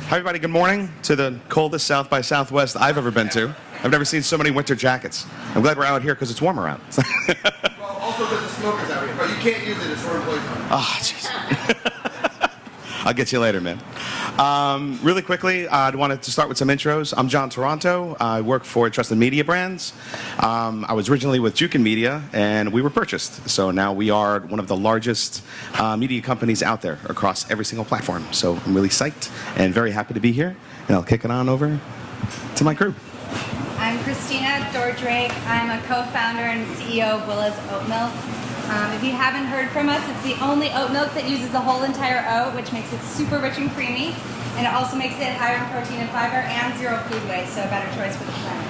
Hi, everybody. Good morning to the coldest South by Southwest I've ever been to. I've never seen so many winter jackets. I'm glad we're out here because it's warmer out. Well, also because the smokers out here, but you can't use it as for employees. Oh, jeez. I'll get you later, man. Really quickly, I wanted to start with some intros. I'm John Taranto. I work for Trusted Media Brands. I was originally with Jukin Media, and we were purchased. So now we are one of the largest media companies out there across every single platform. So I'm really psyched and very happy to be here. And I'll kick it on over to my crew. I'm Christina, Dorr. I'm a co-founder and CEO of Willah's Oat Milk. If you haven't heard from us, it's the only oat milk that uses the whole entire oat, which makes it super rich and creamy, and it also makes it higher in protein and fiber and zero food waste, so a better choice for the planet.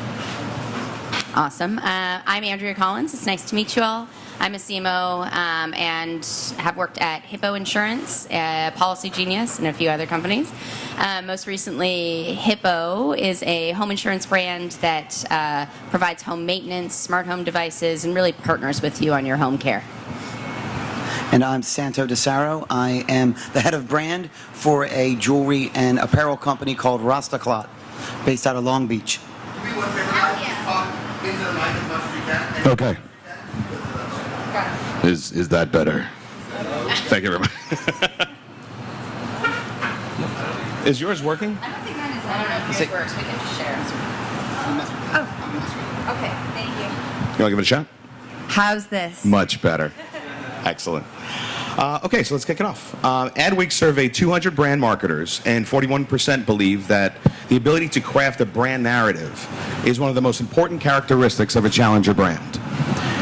Awesome. I'm Andrea Collins. It's nice to meet you all. I'm a CMO and have worked at Hippo Insurance, Policy Genius, and a few other companies. Most recently, Hippo is a home insurance brand that provides home maintenance, smart home devices, and really partners with you on your home care. And I'm Santo DeSaro. I am the head of brand for a jewelry and apparel company called Rastaclat, based out of Long Beach. Do me one favor, guys. Just talk into the mic as much as you can. Okay. Is that better? Thank you very much. Is yours working? I don't think mine is I don't know if yours works. We can just share. Oh, okay, thank you. You want to give it a shot? How's this? Much better. Excellent. Okay, so let's kick it off. Adweek surveyed 200 brand marketers, and 41% believe that the ability to craft a brand narrative is one of the most important characteristics of a challenger brand.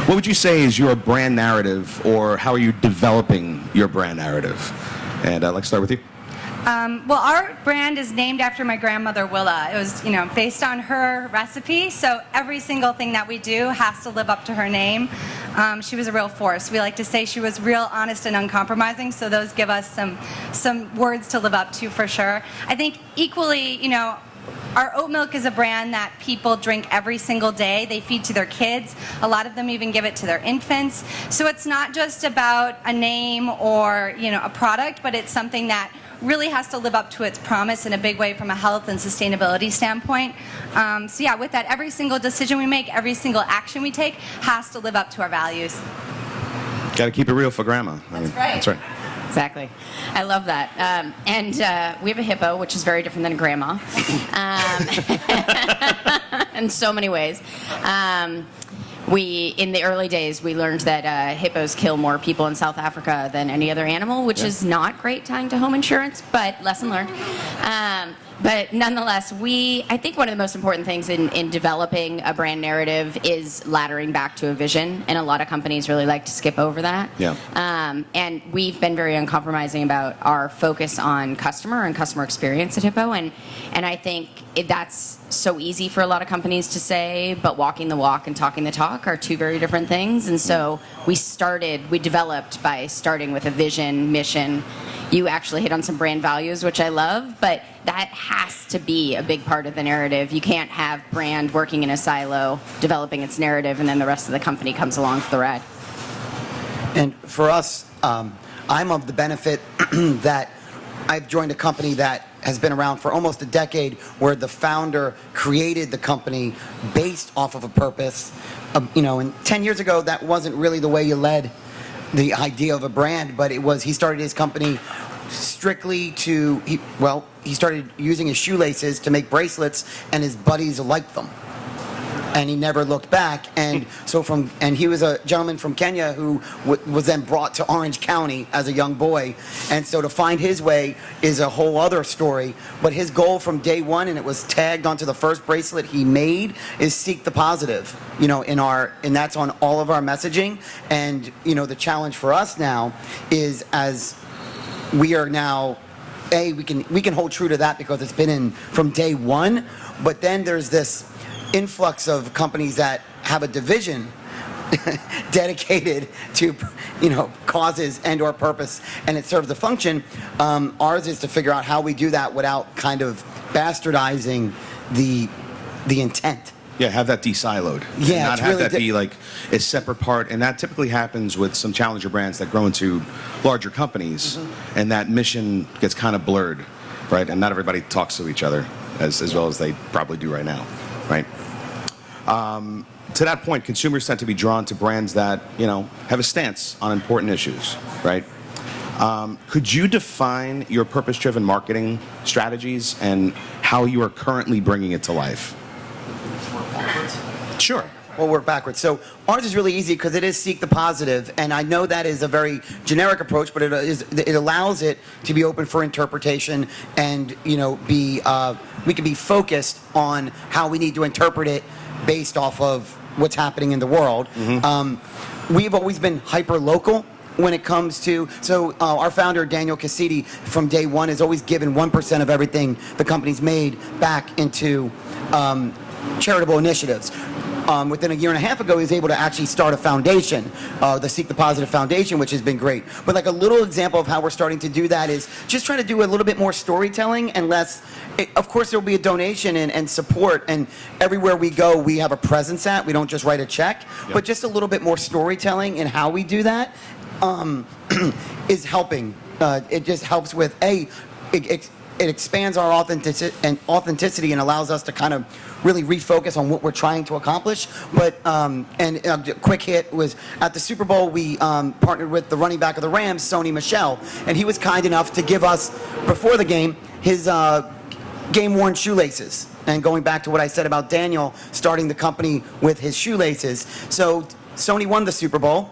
What would you say is your brand narrative, or how are you developing your brand narrative? And I'd like to start with you. Well, our brand is named after my grandmother, Willah. It was, based on her recipe, so every single thing that we do has to live up to her name. She was a real force. We like to say she was real, honest, and uncompromising, so those give us some words to live up to for sure. I think equally, our oat milk is a brand that people drink every single day. They feed to their kids. A lot of them even give it to their infants. So it's not just about a name or, a product, but it's something that really has to live up to its promise in a big way from a health and sustainability standpoint. So yeah, with that, every single decision we make, every single action we take has to live up to our values. Got to keep it real for grandma. Right. That's right. Exactly. I love that. And we have a hippo, which is very different than a grandma in so many ways. In the early days, we learned that hippos kill more people in South Africa than any other animal, which is not great tying to home insurance, but lesson learned. But nonetheless, I think one of the most important things in developing a brand narrative is laddering back to a vision, and a lot of companies really like to skip over that. Yeah. And we've been very uncompromising about our focus on customer and customer experience at Hippo, and I think that's so easy for a lot of companies to say, but walking the walk and talking the talk are two very different things. And so we developed by starting with a vision, mission. You actually hit on some brand values, which I love, but that has to be a big part of the narrative. You can't have brand working in a silo, developing its narrative, and then the rest of the company comes along for the ride. And for us, I'm of the benefit that I've joined a company that has been around for almost a decade, where the founder created the company based off of a purpose. And 10 years ago, that wasn't really the way you led the idea of a brand, but he started his company strictly he started using his shoelaces to make bracelets, and his buddies liked them. And he never looked back. And he was a gentleman from Kenya who was then brought to Orange County as a young boy. And so to find his way is a whole other story. But his goal from day one, and it was tagged onto the first bracelet he made, is seek the positive. And that's on all of our messaging. And the challenge for us now is, as we are now, we can hold true to that because it's been in from day one. But then there's this influx of companies that have a division dedicated to causes and or purpose, and it serves a function. Ours is to figure out how we do that without kind of bastardizing the intent. Yeah, have that de-siloed. Yeah, not it's have really that be like a separate part. And that typically happens with some challenger brands that grow into larger companies, and that mission gets kind of blurred. right? And not everybody talks to each other as well as they probably do right now, right? To that point, consumers tend to be drawn to brands that, have a stance on important issues, right? Could you define your purpose-driven marketing strategies and how you are currently bringing it to life? Sure. We'll work backwards. So ours is really easy because it is seek the positive, and I know that is a very generic approach, but it allows it to be open for interpretation, and we can be focused on how we need to interpret it based off of what's happening in the world. We've always been hyper local when it comes to, our founder, Daniel Cassidy, from day one has always given 1% of everything the company's made back into charitable initiatives. Within a year and a half ago, he was able to actually start a foundation, the Seek the Positive Foundation, which has been great. But like a little example of how we're starting to do that is just trying to do a little bit more storytelling and less. Of course, there will be a donation and support, and everywhere we go, we have a presence at. We don't just write a check, but just a little bit more storytelling in how we do that is helping. It just helps with it expands our authenticity and allows us to kind of really refocus on what we're trying to accomplish. But a quick hit was at the Super Bowl, we partnered with the running back of the Rams, Sony Michel, and he was kind enough to give us, before the game, his game-worn shoelaces. And going back to what I said about Daniel starting the company with his shoelaces. So Sony won the Super Bowl.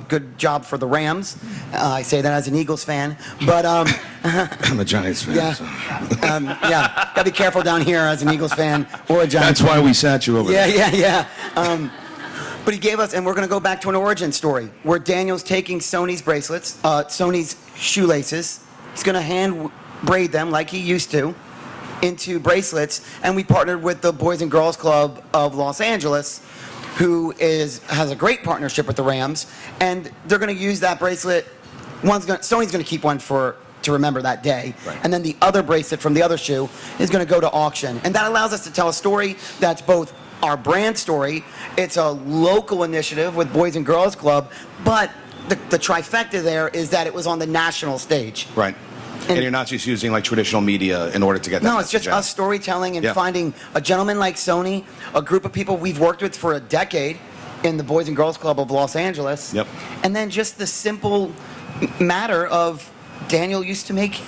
Good job for the Rams. I say that as an Eagles fan, but I'm a Giants fan. Yeah, so. Gotta be careful down here as an Eagles fan or a Giants. That's why we sat you over there. Yeah. But he gave us, and we're gonna go back to an origin story where Daniel's taking Sony's bracelets, Sony's shoelaces. He's gonna hand braid them like he used to into bracelets, and we partnered with the Boys and Girls Club of Los Angeles, who has a great partnership with the Rams, and they're going to use that bracelet. Sony's going to keep one to remember that day, right. And then the other bracelet from the other shoe is going to go to auction, and that allows us to tell a story that's both our brand story. It's a local initiative with Boys and Girls Club, but the trifecta there is that it was on the national stage. Right. And you're not just using like traditional media in order to get that. No, it's just us storytelling and finding a gentleman like Sony, a group of people we've worked with for a decade in the Boys and Girls Club of Los Angeles. Yep. And then just the simple matter of Daniel used to make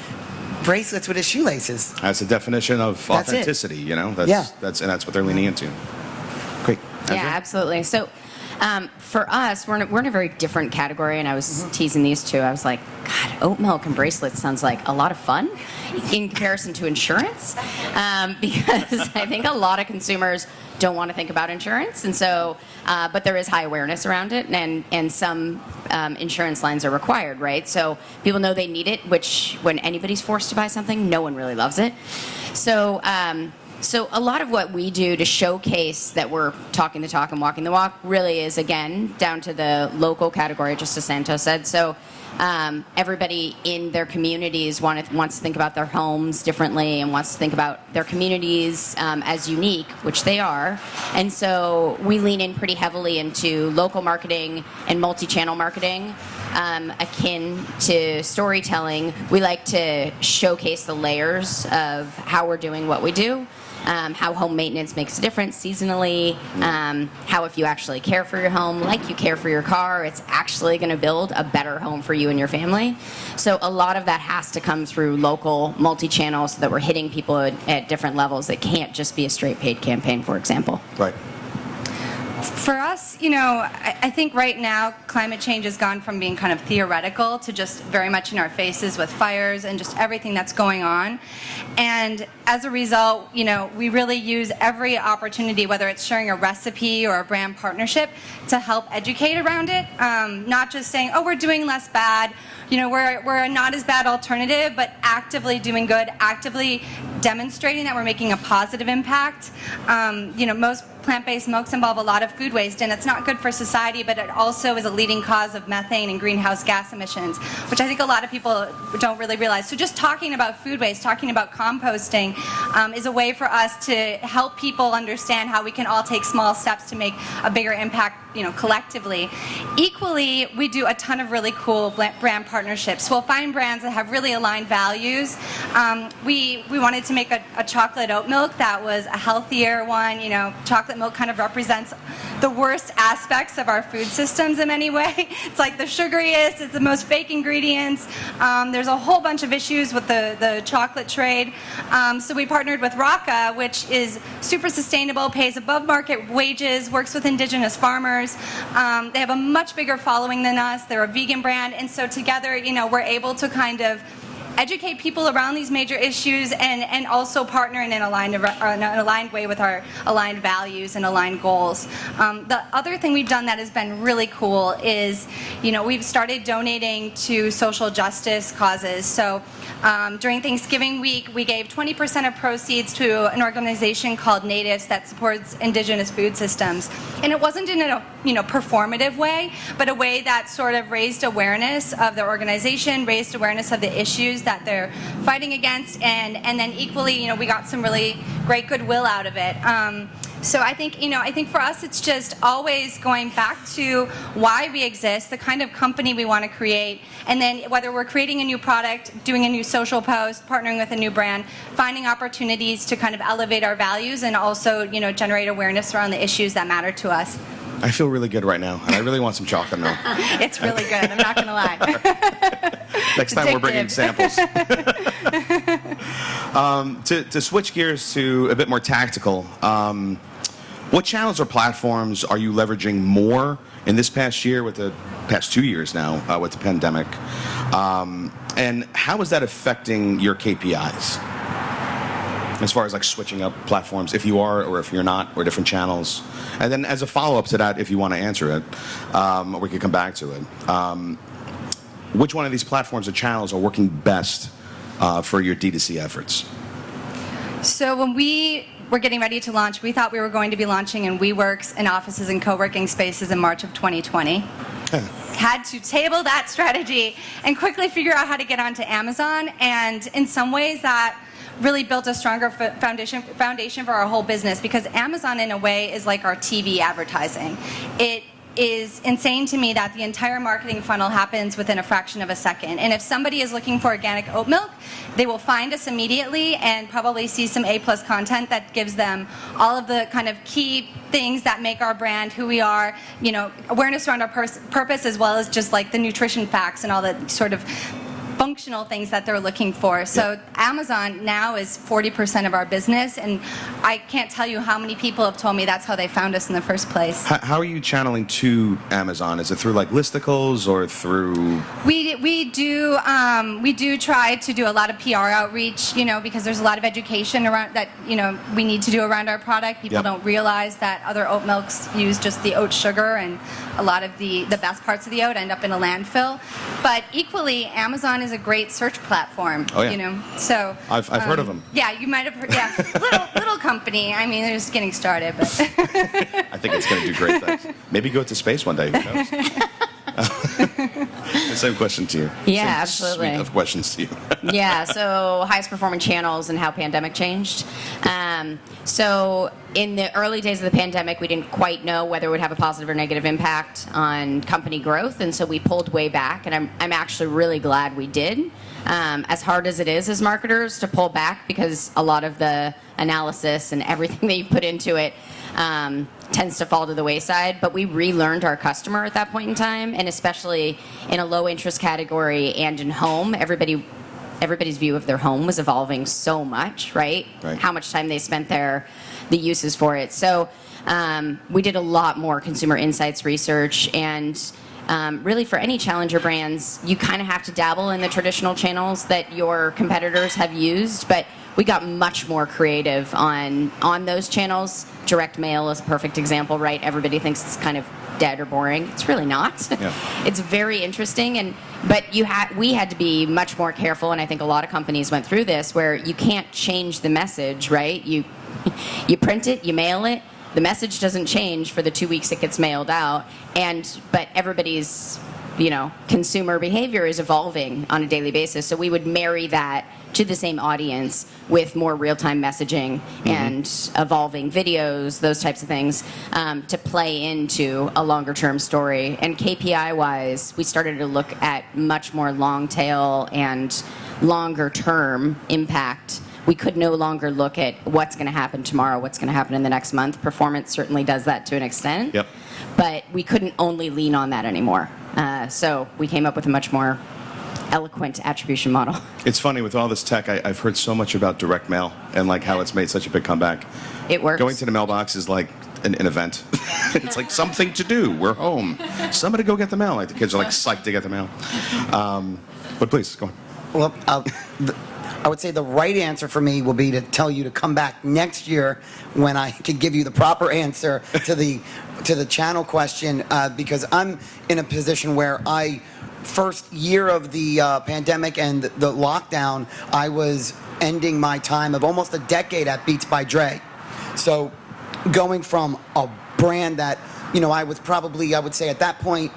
bracelets with his shoelaces. That's the definition of authenticity, That's what they're leaning into. Great. Yeah, Andrea? absolutely. So for us, we're in a very different category, and I was teasing these two. I was like, God, oat milk and bracelets sounds like a lot of fun in comparison to insurance, because I think a lot of consumers don't want to think about insurance, and so, but there is high awareness around it, and some insurance lines are required, right? So people know they need it, which when anybody's forced to buy something, no one really loves it. So a lot of what we do to showcase that we're talking the talk and walking the walk really is, again, down to the local category, just as Santo said. So everybody in their communities wants to think about their homes differently and wants to think about their communities as unique, which they are. And so we lean in pretty heavily into local marketing and multi-channel marketing. Akin to storytelling, we like to showcase the layers of how we're doing what we do. How home maintenance makes a difference seasonally, how if you actually care for your home like you care for your car, it's actually going to build a better home for you and your family. So a lot of that has to come through local multi-channel so that we're hitting people at different levels. It can't just be a straight paid campaign, for example. Right. For us, I think right now climate change has gone from being kind of theoretical to just very much in our faces with fires and just everything that's going on. And as a result, we really use every opportunity, whether it's sharing a recipe or a brand partnership, to help educate around it. Not just saying, oh, we're doing less bad. We're a not as bad alternative, but actively doing good, actively demonstrating that we're making a positive impact. Most plant-based milks involve a lot of food waste, and it's not good for society, but it also is a leading cause of methane and greenhouse gas emissions, which I think a lot of people don't really realize. So just talking about food waste, talking about composting, is a way for us to help people understand how we can all take small steps to make a bigger impact collectively. Equally, we do a ton of really cool brand partnerships. We'll find brands that have really aligned values. We wanted to make a chocolate oat milk that was a healthier one. Chocolate milk kind of represents the worst aspects of our food systems in many way. It's like the sugariest, it's the most fake ingredients. There's a whole bunch of issues with the chocolate trade. So we partnered with Raka, which is super sustainable, pays above market wages, works with indigenous farmers. They have a much bigger following than us. They're a vegan brand. And so together, we're able to kind of educate people around these major issues and also partner in an aligned way with our aligned values and aligned goals. The other thing we've done that has been really cool is, we've started donating to social justice causes. So during Thanksgiving week, we gave 20% of proceeds to an organization called Natives that supports indigenous food systems. And it wasn't in a performative way, but a way that sort of raised awareness of the organization, raised awareness of the issues that they're fighting against, and then equally, we got some really great goodwill out of it. So I think for us, it's just always going back to why we exist, the kind of company we want to create, and then whether we're creating a new product, doing a new social post, partnering with a new brand, finding opportunities to kind of elevate our values and also, generate awareness around the issues that matter to us. I feel really good right now, and I really want some chocolate milk. It's really good. I'm not going to lie. Next time we're bringing samples. To switch gears to a bit more tactical, what channels or platforms are you leveraging more in this past year, with the past 2 years now with the pandemic? And how is that affecting your KPIs? As far as like switching up platforms, if you are or if you're not, or different channels. And then as a follow-up to that, if you want to answer it, or we could come back to it, which one of these platforms or channels are working best for your D2C efforts? So when we were getting ready to launch, we thought we were going to be launching in WeWorks and offices and co-working spaces in March of 2020. Had to table that strategy and quickly figure out how to get onto Amazon. And in some ways that really built a stronger foundation for our whole business, because Amazon in a way is like our TV advertising. It is insane to me that the entire marketing funnel happens within a fraction of a second. And if somebody is looking for organic oat milk, they will find us immediately and probably see some A+ content that gives them all of the kind of key things that make our brand who we are, awareness around our purpose, as well as just like the nutrition facts and all the sort of functional things that they're looking for. So Amazon now is 40% of our business, and I can't tell you how many people have told me that's how they found us in the first place. How are you channeling to Amazon? Is it through like listicles or through? We do try to do a lot of PR outreach, because there's a lot of education around that, we need to do around our product. People don't realize that other oat milks use just the oat sugar, and a lot of the best parts of the oat end up in a landfill. But equally, Amazon is a great search platform. Oh, yeah. So I've heard of them. Yeah, you might have heard. Yeah, little company. I mean, they're just getting started, but I think it's going to do great things. Maybe go to space one day. Who knows? The same question to you. Yeah, Same absolutely. Suite of questions to you. Yeah, so highest performing channels and how pandemic changed. So in the early days of the pandemic, we didn't quite know whether it would have a positive or negative impact on company growth, and so we pulled way back, and I'm actually really glad we did. As hard as it is as marketers to pull back, because a lot of the analysis and everything that you put into it tends to fall to the wayside, but we relearned our customer at that point in time, and especially in a low interest category and in home, everybody's view of their home was evolving so much, right? How much time they spent there, the uses for it. So we did a lot more consumer insights research, and really for any challenger brands, you kind of have to dabble in the traditional channels that your competitors have used, but we got much more creative on those channels. Direct mail is a perfect example, right? Everybody thinks it's kind of dead or boring. It's really not. Yeah. It's very interesting, but we had to be much more careful, and I think a lot of companies went through this, where you can't change the message, right? You print it, you mail it, the message doesn't change for the 2 weeks it gets mailed out, but everybody's consumer behavior is evolving on a daily basis. So we would marry that to the same audience with more real-time messaging and evolving videos, those types of things, to play into a longer-term story. And KPI-wise, we started to look at much more long-tail and longer-term impact. We could no longer look at what's going to happen tomorrow, what's going to happen in the next month. Performance certainly does that to an extent. Yep. But we couldn't only lean on that anymore. So we came up with a much more eloquent attribution model. It's funny, with all this tech, I've heard so much about direct mail and like how it's made such a big comeback. It works. Going to the mailbox is like an event. It's like something to do. We're home. Somebody go get the mail. Like the kids are like psyched to get the mail. But please, go on. Well, I would say the right answer for me will be to tell you to come back next year when I could give you the proper answer to the channel question, because I'm in a position where first year of the pandemic and the lockdown, I was ending my time of almost a decade at Beats by Dre. So going from a brand that, I was probably, I would say at that point,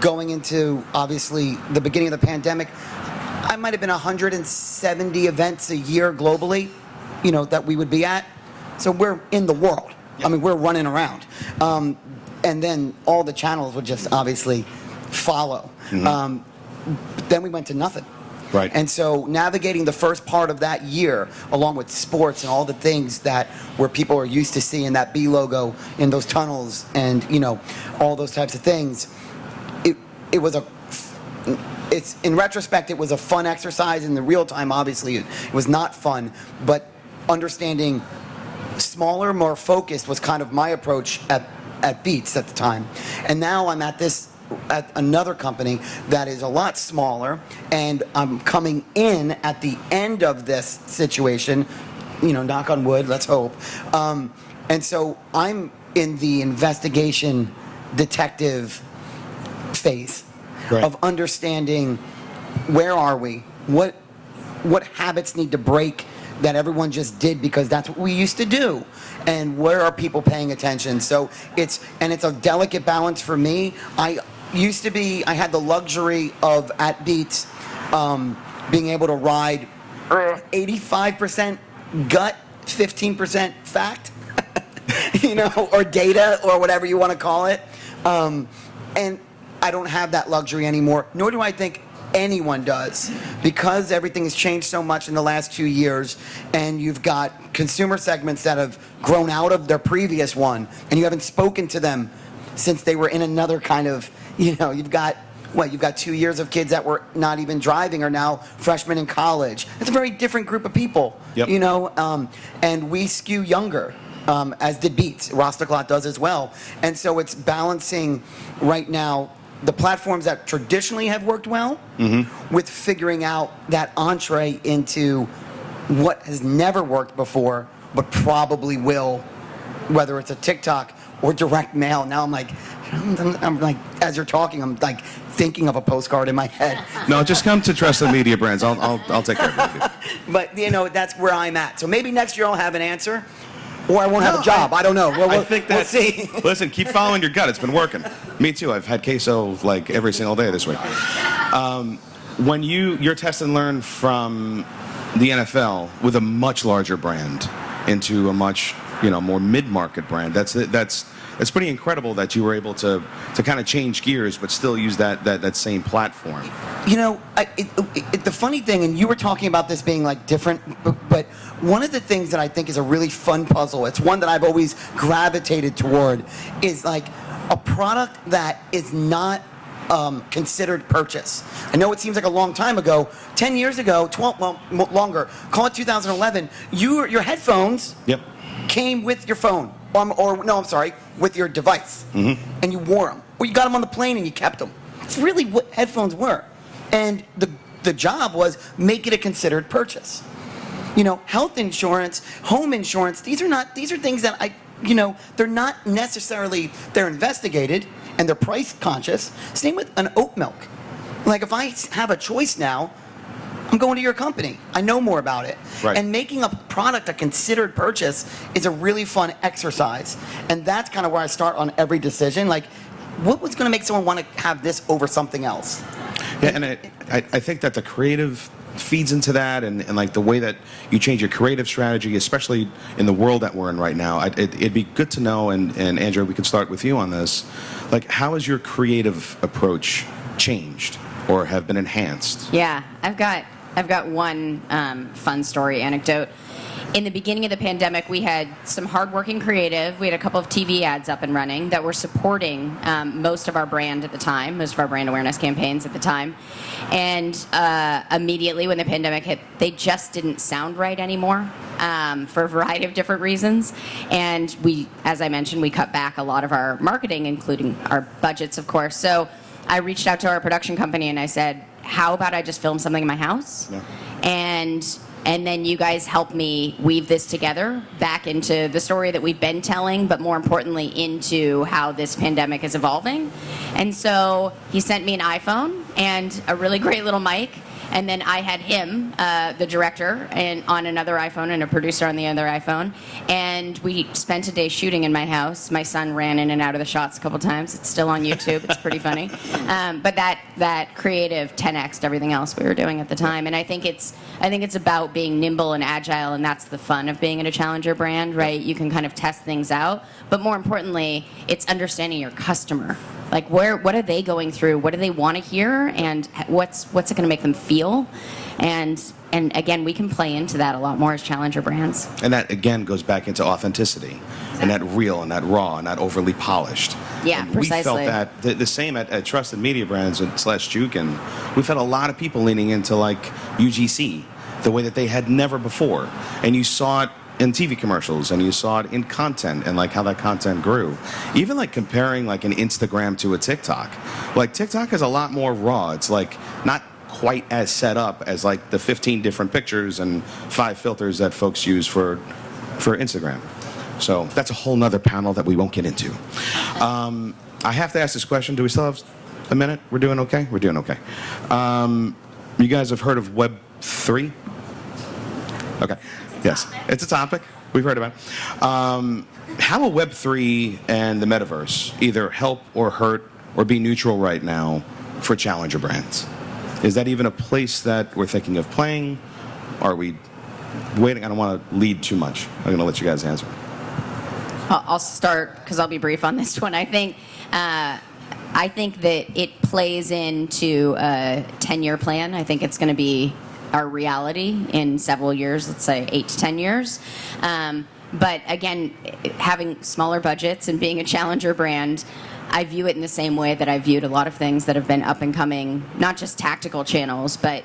going into obviously the beginning of the pandemic, I might have been 170 events a year globally, that we would be at. So we're in the world. Yep. I mean, we're running around. And then all the channels would just obviously follow. Then we went to nothing. Right. And so navigating the first part of that year, along with sports and all the things where people are used to seeing that B logo in those tunnels and, all those types of things, in retrospect, it was a fun exercise. In the real time, obviously, it was not fun. But understanding smaller, more focused was kind of my approach at Beats at the time. And now I'm at another company that is a lot smaller, and I'm coming in at the end of this situation, knock on wood, let's hope. And so I'm in the investigation detective phase. Right. Of understanding where are we, what habits need to break that everyone just did because that's what we used to do, and where are people paying attention. So it's a delicate balance for me. I had the luxury of at Beats being able to ride 85% gut, 15% fact, or data, or whatever you want to call it, and I don't have that luxury anymore, nor do I think anyone does, because everything has changed so much in the last 2 years, and you've got consumer segments that have grown out of their previous one, and you haven't spoken to them since they were in another kind of, you've got 2 years of kids that were not even driving are now freshmen in college. It's a very different group of people, yep. And we skew younger. As did Beats. Rastaclat does as well. And so it's balancing right now the platforms that traditionally have worked well with figuring out that entree into what has never worked before but probably will, whether it's a TikTok or direct mail. Now I'm like, as you're talking, I'm like thinking of a postcard in my head. No, just come to Trusted Media Brands. I'll take care of it. But that's where I'm at. So maybe next year I'll have an answer. Or I won't have a job. I don't know. I think we'll see. Listen, keep following your gut. It's been working. Me too. I've had queso like every single day this week. When you're test and learn from the NFL with a much larger brand into a much more mid-market brand, that's pretty incredible that you were able to kind of change gears but still use that same platform. The funny thing, and you were talking about this being like different, but one of the things that I think is a really fun puzzle, it's one that I've always gravitated toward, is like a product that is not considered purchase. I know it seems like a long time ago, 10 years ago, 12, well, longer, call it 2011, your headphones came with your phone. With your device. And you wore them. Or you got them on the plane and you kept them. It's really what headphones were. And the job was make it a considered purchase. Health insurance, home insurance, these are things that they're not necessarily, they're investigated and they're price conscious. Same with an oat milk. Like if I have a choice now, I'm going to your company. I know more about it. Right. And making a product a considered purchase is a really fun exercise. And that's kind of where I start on every decision. Like, what was going to make someone want to have this over something else? Yeah, and I think that the creative feeds into that, and like the way that you change your creative strategy, especially in the world that we're in right now. It'd be good to know, and Andrea, we can start with you on this. Like, how has your creative approach changed or have been enhanced? Yeah, I've got one fun story anecdote. In the beginning of the pandemic, we had some hardworking creative. We had a couple of TV ads up and running that were supporting most of our brand at the time, most of our brand awareness campaigns at the time. And immediately when the pandemic hit, they just didn't sound right anymore for a variety of different reasons. And we, as I mentioned, we cut back a lot of our marketing, including our budgets, of course. So I reached out to our production company and I said, how about I just film something in my house? Yeah. And then you guys help me weave this together back into the story that we've been telling, but more importantly, into how this pandemic is evolving. And so he sent me an iPhone and a really great little mic. And then I had him, the director, and on another iPhone and a producer on the other iPhone. And we spent a day shooting in my house. My son ran in and out of the shots a couple times. It's still on YouTube. It's pretty funny. But that creative 10x'd everything else we were doing at the time. And I think it's about being nimble and agile, and that's the fun of being in a challenger brand, right? You can kind of test things out. But more importantly, it's understanding your customer. Like, what are they going through? What do they want to hear? And what's it going to make them feel? And again, we can play into that a lot more as challenger brands. And that, again, goes back into authenticity, and that real, and that raw, and that overly polished. Yeah, and precisely. We felt that the same at Trusted Media Brands and /Juke, and we've had a lot of people leaning into, like, UGC, the way that they had never before. And you saw it in TV commercials, and you saw it in content, and like how that content grew. Even like comparing like an Instagram to a TikTok. Like, TikTok is a lot more raw. It's like not quite as set up as like the 15 different pictures and 5 filters that folks use for Instagram. So that's a whole nother panel that we won't get into. I have to ask this question. Do we still have a minute? We're doing okay? We're doing okay. You guys have heard of Web 3? Okay. Yes, it's a topic we've heard about. How will Web3 and the metaverse either help or hurt or be neutral right now for challenger brands? Is that even a place that we're thinking of playing? Are we waiting? I don't want to lead too much. I'm going to let you guys answer. I'll start because I'll be brief on this one. I think that it plays into a 10-year plan. I think it's going to be our reality in several years, let's say 8 to 10 years. But again, having smaller budgets and being a challenger brand, I view it in the same way that I viewed a lot of things that have been up and coming, not just tactical channels, but,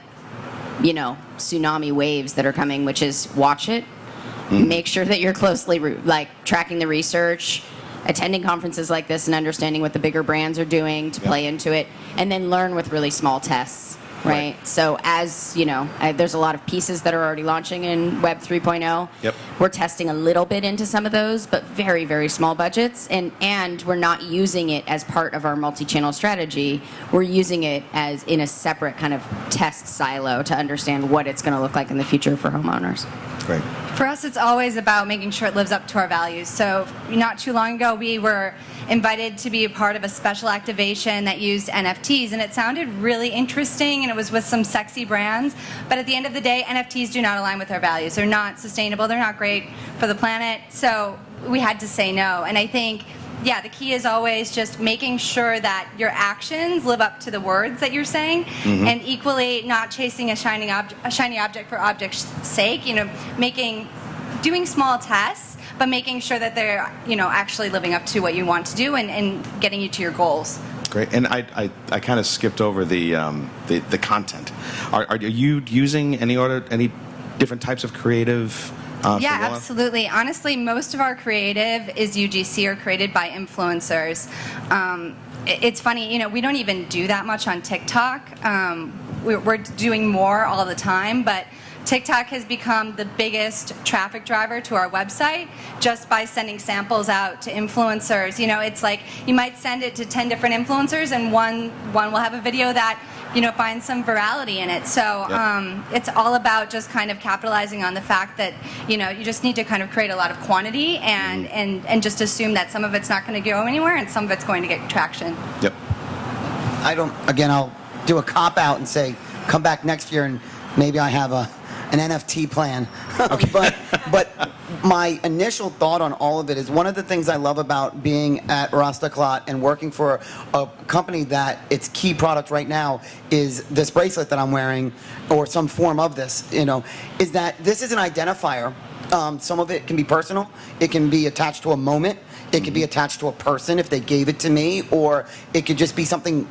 you know, tsunami waves that are coming, which is watch it, make sure that you're closely tracking the research, attending conferences like this and understanding what the bigger brands are doing to play into it, and then learn with really small tests. Right. So as you know, there's a lot of pieces that are already launching in Web 3.0. Yep. We're testing a little bit into some of those, but very, very small budgets. And we're not using it as part of our multi-channel strategy. We're using it as in a separate kind of test silo to understand what it's going to look like in the future for homeowners. Great. For us, it's always about making sure it lives up to our values. So not too long ago, we were invited to be a part of a special activation that used NFTs, and it sounded really interesting, and it was with some sexy brands. But at the end of the day, NFTs do not align with our values. They're not sustainable. They're not great for the planet. So we had to say no. And I think, yeah, the key is always just making sure that your actions live up to the words that you're saying, and equally not chasing a shiny object for object's sake. You know, doing small tests, but making sure that they're, you know, actually living up to what you want to do and getting you to your goals. Great. And I kind of skipped over the content. Are you using any different types of creative? Yeah, absolutely. Honestly, most of our creative is UGC or created by influencers. It's funny, you know, we don't even do that much on TikTok. We're doing more all the time, but TikTok has become the biggest traffic driver to our website just by sending samples out to influencers. You know, it's like you might send it to 10 different influencers, and one will have a video that find some virality in it. So it's all about just kind of capitalizing on the fact that, you just need to kind of create a lot of quantity and just assume that some of it's not going to go anywhere and some of it's going to get traction. Yep. I'll do a cop out and say, come back next year and maybe I have an NFT plan. But my initial thought on all of it is one of the things I love about being at Rastaclat and working for a company that its key product right now is this bracelet that I'm wearing, or some form of this, is that this is an identifier. Some of it can be personal. It can be attached to a moment. It could be attached to a person if they gave it to me, or it could just be something,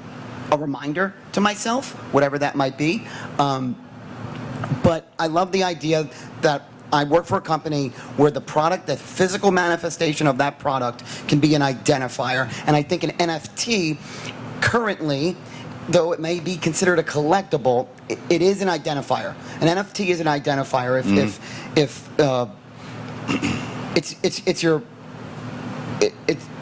a reminder to myself, whatever that might be. But I love the idea that I work for a company where the product, the physical manifestation of that product can be an identifier. And I think an NFT currently, though it may be considered a collectible, it is an identifier. An NFT is an identifier if it's your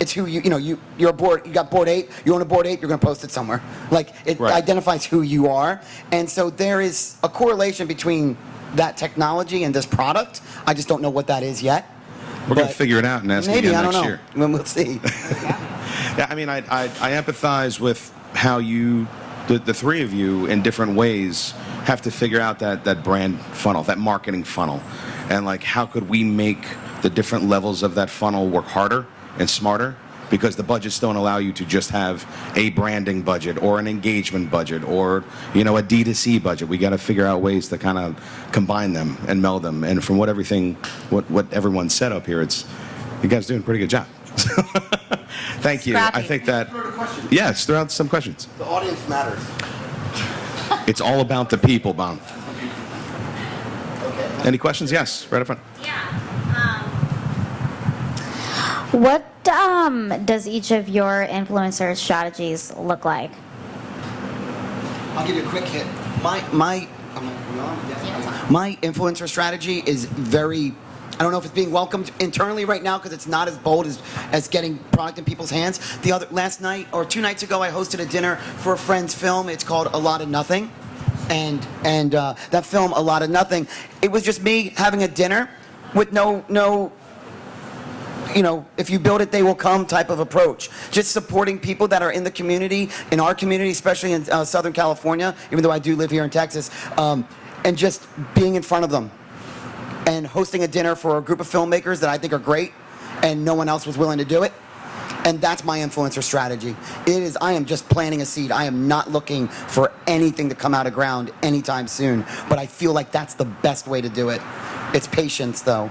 it's who you're a board, you got board 8, you own a board 8, you're going to post it somewhere. Like it identifies who you are. And so there is a correlation between that technology and this product. I just don't know what that is yet. We're going to figure it out and ask you maybe, again I don't next know. year. We'll see. Yeah, I mean, I empathize with how the three of you in different ways have to figure out that brand funnel, that marketing funnel. And like, how could we make the different levels of that funnel work harder and smarter? Because the budgets don't allow you to just have a branding budget or an engagement budget or, a D2C budget. We got to figure out ways to kind of combine them and meld them. And from what everyone said up here, you guys are doing a pretty good job. Thank you. Scrappy. I think that, Throw a question. yes, throw out some questions. The audience matters. It's all about the people, Bon. Any questions? Yes, right up front. What does each of your influencer strategies look like? I'll give you a quick hit. My influencer strategy is very, I don't know if it's being welcomed internally right now because it's not as bold as getting product in people's hands. Last night or 2 nights ago, I hosted a dinner for a friend's film. It's called A Lot of Nothing. And that film, A Lot of Nothing, it was just me having a dinner with no if you build it, they will come type of approach. Just supporting people that are in the community, in our community, especially in Southern California, even though I do live here in Texas, and just being in front of them and hosting a dinner for a group of filmmakers that I think are great and no one else was willing to do it. And that's my influencer strategy. I am just planting a seed. I am not looking for anything to come out of ground anytime soon, but I feel like that's the best way to do it. It's patience, though.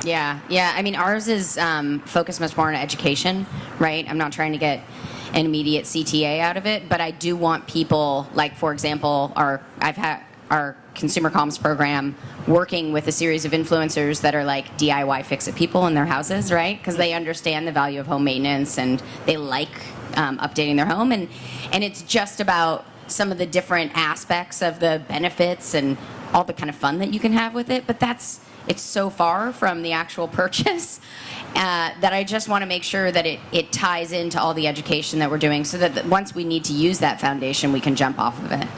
Yeah. I mean, ours is focused much more on education, right? I'm not trying to get an immediate CTA out of it, but I do want people, like, for example, I've had our consumer comms program working with a series of influencers that are like DIY fix-it people in their houses, right? Because they understand the value of home maintenance and they like updating their home. And it's just about some of the different aspects of the benefits and all the kind of fun that you can have with it. But it's so far from the actual purchase that I just want to make sure that it ties into all the education that we're doing so that once we need to use that foundation, we can jump off of it.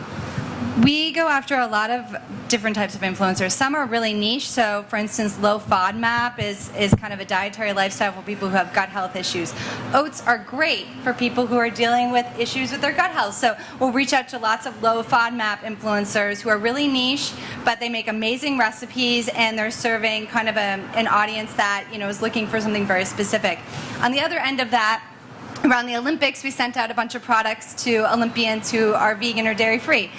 We go after a lot of different types of influencers. Some are really niche. So, for instance, low FODMAP is kind of a dietary lifestyle for people who have gut health issues. Oats are great for people who are dealing with issues with their gut health. So we'll reach out to lots of low FODMAP influencers who are really niche, but they make amazing recipes and they're serving kind of an audience that is looking for something very specific. On the other end of that, around the Olympics, we sent out a bunch of products to Olympians who are vegan or dairy-free.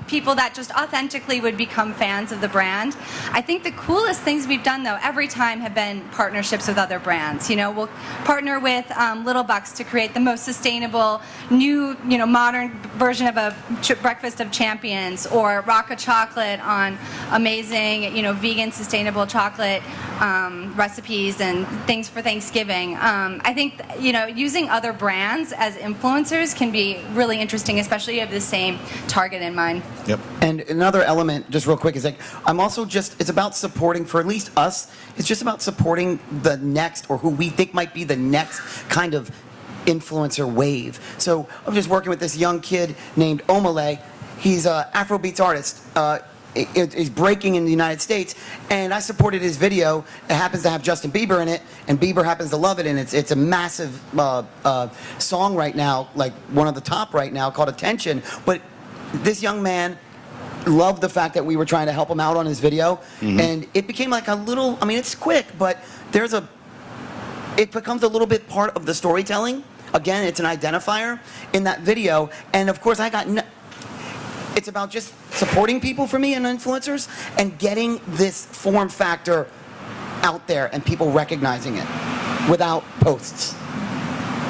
People that just authentically would become fans of the brand. I think the coolest things we've done, though, every time have been partnerships with other brands. We'll partner with Little Bucks to create the most sustainable, new, modern version of a breakfast of champions, or Rocca Chocolate on amazing, vegan, sustainable chocolate recipes and things for Thanksgiving. I think, using other brands as influencers can be really interesting, especially if you have the same target in mind. Yep. And another element, just real quick, is I'm also it's about supporting, for at least us, it's just about supporting the next, or who we think might be the next kind of influencer wave. So I'm just working with this young kid named Omale. He's an Afrobeats artist. Is breaking in the United States, and I supported his video. It happens to have Justin Bieber in it, and Bieber happens to love it, and it's a massive song right now, like one of the top right now, called Attention. But this young man loved the fact that we were trying to help him out on his video, and it became like a little, I mean, it's quick, but it becomes a little bit part of the storytelling. Again, it's an identifier in that video, and of course it's about just supporting people for me and influencers and getting this form factor out there and people recognizing it without posts.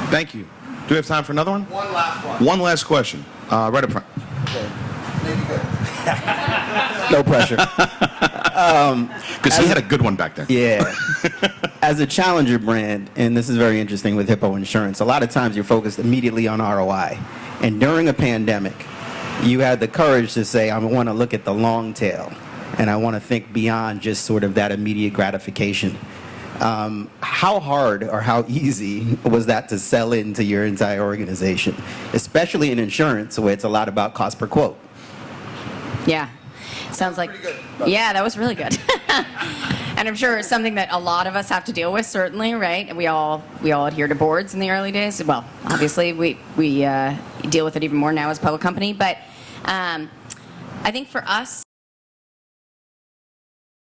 Thank you. Do we have time for another one? One last one. One last question. Right up front. Okay. Maybe good. No pressure. Because he had a good one back there. Yeah. As a challenger brand, and this is very interesting with Hippo Insurance, a lot of times you're focused immediately on ROI. And during a pandemic, you had the courage to say, I want to look at the long tail, and I want to think beyond just sort of that immediate gratification. How hard or how easy was that to sell into your entire organization, especially in insurance, where it's a lot about cost per quote? Yeah. Sounds like, pretty good. yeah, that was really good. And I'm sure it's something that a lot of us have to deal with, certainly, right? We all adhere to boards in the early days. Well, obviously, we deal with it even more now as a public company. But I think for us,